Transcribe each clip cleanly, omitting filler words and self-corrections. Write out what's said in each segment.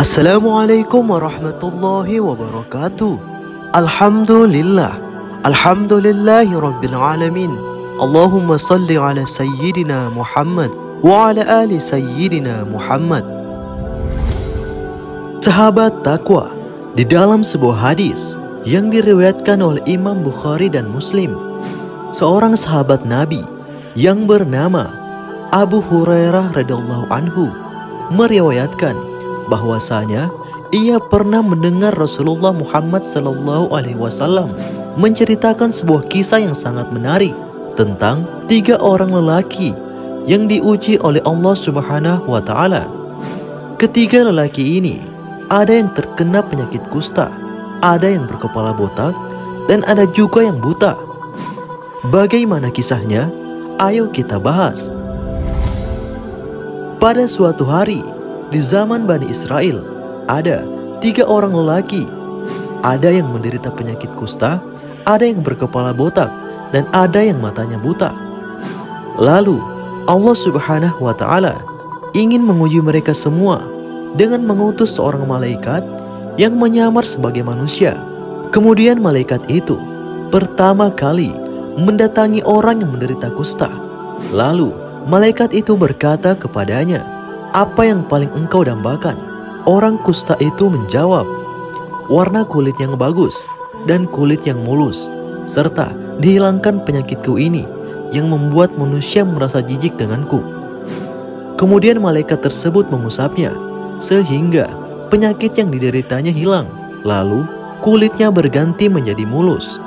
Assalamualaikum warahmatullahi wabarakatuh. Alhamdulillah. Alhamdulillahi rabbil alamin. Allahumma salli ala sayyidina Muhammad wa ala ali sayyidina Muhammad. Sahabat takwa, di dalam sebuah hadis yang diriwayatkan oleh Imam Bukhari dan Muslim, seorang sahabat Nabi yang bernama Abu Hurairah radhiyallahu anhu meriwayatkan bahwasanya ia pernah mendengar Rasulullah Muhammad SAW menceritakan sebuah kisah yang sangat menarik tentang 3 orang lelaki yang diuji oleh Allah Subhanahu wa Ta'ala. Ketiga lelaki ini ada yang terkena penyakit kusta, ada yang berkepala botak, dan ada juga yang buta. Bagaimana kisahnya? Ayo kita bahas. Pada suatu hari di zaman Bani Israel, ada 3 orang lelaki. Ada yang menderita penyakit kusta, ada yang berkepala botak, dan ada yang matanya buta. Lalu Allah Subhanahu wa Ta'ala ingin menguji mereka semua dengan mengutus seorang malaikat yang menyamar sebagai manusia. Kemudian malaikat itu pertama kali mendatangi orang yang menderita kusta. Lalu malaikat itu berkata kepadanya, "Apa yang paling engkau dambakan?" Orang kusta itu menjawab, "Warna kulit yang bagus dan kulit yang mulus, serta dihilangkan penyakitku ini yang membuat manusia merasa jijik denganku." Kemudian malaikat tersebut mengusapnya sehingga penyakit yang dideritanya hilang. Lalu kulitnya berganti menjadi mulus.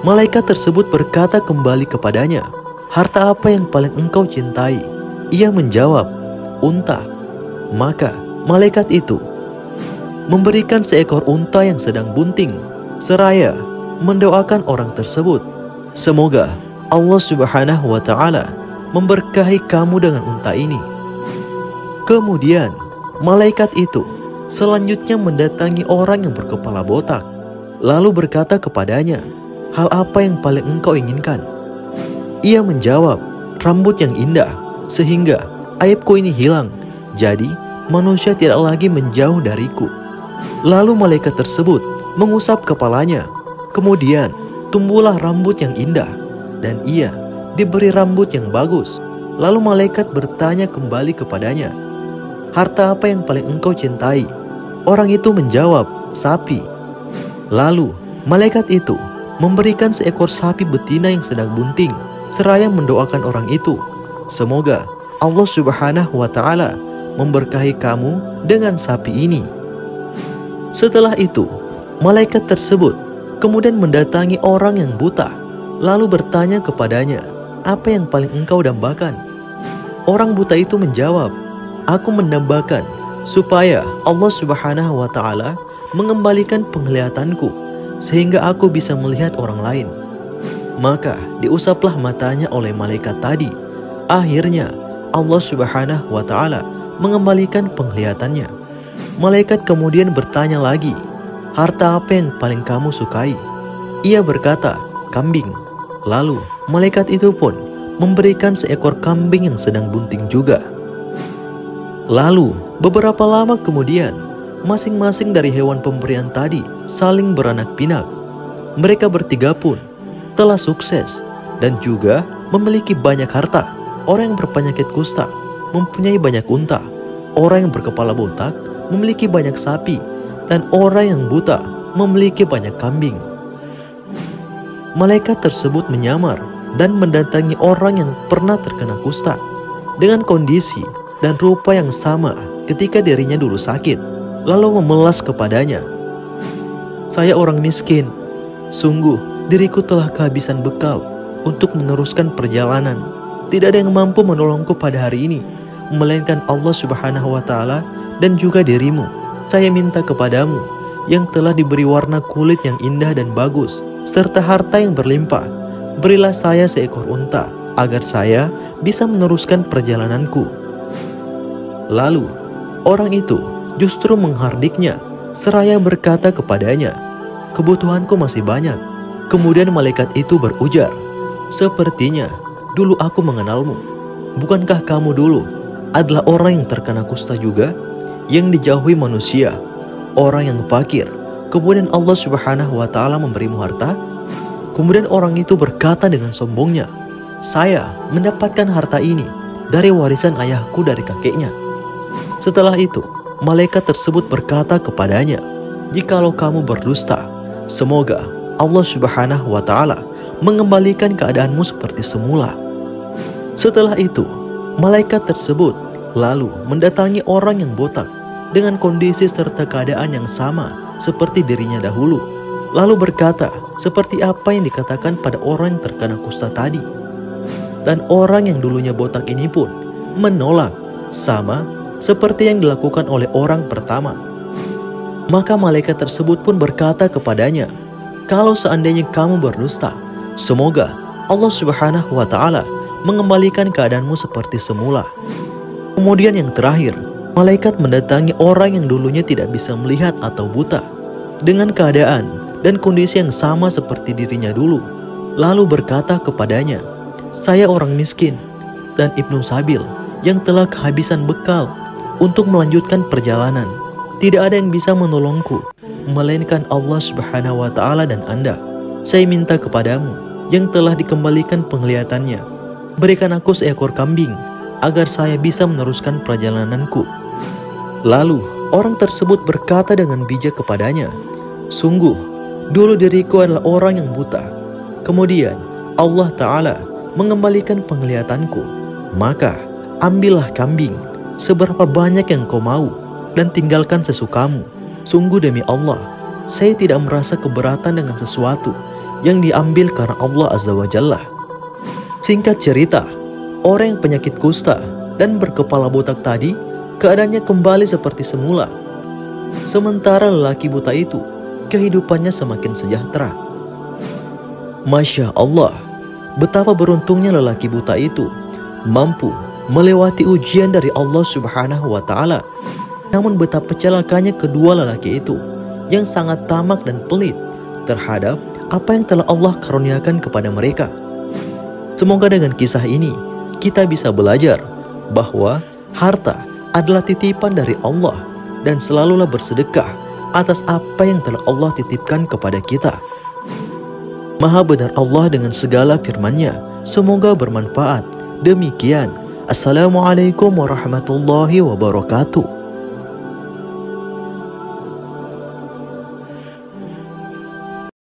Malaikat tersebut berkata kembali kepadanya, "Harta apa yang paling engkau cintai?" Ia menjawab, "Unta." Maka malaikat itu memberikan seekor unta yang sedang bunting, seraya mendoakan orang tersebut, "Semoga Allah Subhanahu wa Ta'ala memberkahi kamu dengan unta ini." Kemudian malaikat itu selanjutnya mendatangi orang yang berkepala botak, lalu berkata kepadanya, "Hal apa yang paling engkau inginkan?" Ia menjawab, "Rambut yang indah, sehingga aibku ini hilang, jadi manusia tidak lagi menjauh dariku." Lalu malaikat tersebut mengusap kepalanya. Kemudian tumbuhlah rambut yang indah, dan ia diberi rambut yang bagus. Lalu malaikat bertanya kembali kepadanya, "Harta apa yang paling engkau cintai?" Orang itu menjawab, "Sapi." Lalu malaikat itu memberikan seekor sapi betina yang sedang bunting, seraya mendoakan orang itu, "Semoga Allah Subhanahu wa Ta'ala memberkahi kamu dengan sapi ini." Setelah itu, malaikat tersebut kemudian mendatangi orang yang buta, lalu bertanya kepadanya, "Apa yang paling engkau dambakan?" Orang buta itu menjawab, "Aku mendambakan supaya Allah Subhanahu wa Ta'ala mengembalikan penglihatanku sehingga aku bisa melihat orang lain." Maka diusaplah matanya oleh malaikat tadi. Akhirnya Allah Subhanahu wa Ta'ala mengembalikan penglihatannya. Malaikat kemudian bertanya lagi, "Harta apa yang paling kamu sukai?" Ia berkata, "Kambing." Lalu malaikat itu pun memberikan seekor kambing yang sedang bunting juga. Lalu beberapa lama kemudian, masing-masing dari hewan pemberian tadi saling beranak pinak. Mereka bertiga pun telah sukses dan juga memiliki banyak harta. Orang yang berpenyakit kusta mempunyai banyak unta, orang yang berkepala botak memiliki banyak sapi, dan orang yang buta memiliki banyak kambing. Malaikat tersebut menyamar dan mendatangi orang yang pernah terkena kusta dengan kondisi dan rupa yang sama ketika dirinya dulu sakit, lalu memelas kepadanya, "Saya orang miskin, sungguh diriku telah kehabisan bekal untuk meneruskan perjalanan. Tidak ada yang mampu menolongku pada hari ini, melainkan Allah Subhanahu wa Ta'ala dan juga dirimu. Saya minta kepadamu yang telah diberi warna kulit yang indah dan bagus, serta harta yang berlimpah. Berilah saya seekor unta, agar saya bisa meneruskan perjalananku." Lalu orang itu justru menghardiknya, seraya berkata kepadanya, "Kebutuhanku masih banyak." Kemudian malaikat itu berujar, "Sepertinya dulu aku mengenalmu. bukankah kamu dulu adalah orang yang terkena kusta juga, yang dijauhi manusia, orang yang fakir, kemudian Allah Subhanahu wa Ta'ala memberimu harta?" Kemudian orang itu berkata dengan sombongnya, "Saya mendapatkan harta ini dari warisan ayahku dari kakeknya." Setelah itu, malaikat tersebut berkata kepadanya, "Jikalau kamu berdusta, semoga Allah Subhanahu wa Ta'ala mengembalikan keadaanmu seperti semula." Setelah itu, malaikat tersebut lalu mendatangi orang yang botak dengan kondisi serta keadaan yang sama seperti dirinya dahulu, lalu berkata seperti apa yang dikatakan pada orang yang terkena kusta tadi. Dan orang yang dulunya botak ini pun menolak, sama seperti yang dilakukan oleh orang pertama. Maka malaikat tersebut pun berkata kepadanya, "Kalau seandainya kamu berdusta, semoga Allah Subhanahu wa Ta'ala mengembalikan keadaanmu seperti semula." Kemudian yang terakhir, malaikat mendatangi orang yang dulunya tidak bisa melihat atau buta dengan keadaan dan kondisi yang sama seperti dirinya dulu, lalu berkata kepadanya, "Saya orang miskin dan Ibnu Sabil yang telah kehabisan bekal untuk melanjutkan perjalanan. Tidak ada yang bisa menolongku melainkan Allah Subhanahu wa Ta'ala dan Anda. Saya minta kepadamu yang telah dikembalikan penglihatannya, berikan aku seekor kambing agar saya bisa meneruskan perjalananku." Lalu orang tersebut berkata dengan bijak kepadanya, "Sungguh dulu diriku adalah orang yang buta, kemudian Allah Ta'ala mengembalikan penglihatanku. Maka ambillah kambing seberapa banyak yang kau mau dan tinggalkan sesukamu. Sungguh demi Allah, saya tidak merasa keberatan dengan sesuatu yang diambil karena Allah Azza wa Jalla." Singkat cerita, orang yang penyakit kusta dan berkepala botak tadi keadaannya kembali seperti semula. Sementara lelaki buta itu kehidupannya semakin sejahtera. Masya Allah, betapa beruntungnya lelaki buta itu mampu melewati ujian dari Allah Subhanahu wa Ta'ala. Namun betapa celakanya kedua lelaki itu yang sangat tamak dan pelit terhadap apa yang telah Allah karuniakan kepada mereka. Semoga dengan kisah ini kita bisa belajar bahwa harta adalah titipan dari Allah, dan selalulah bersedekah atas apa yang telah Allah titipkan kepada kita. Maha benar Allah dengan segala firman-Nya. Semoga bermanfaat. Demikian. Assalamualaikum warahmatullahi wabarakatuh.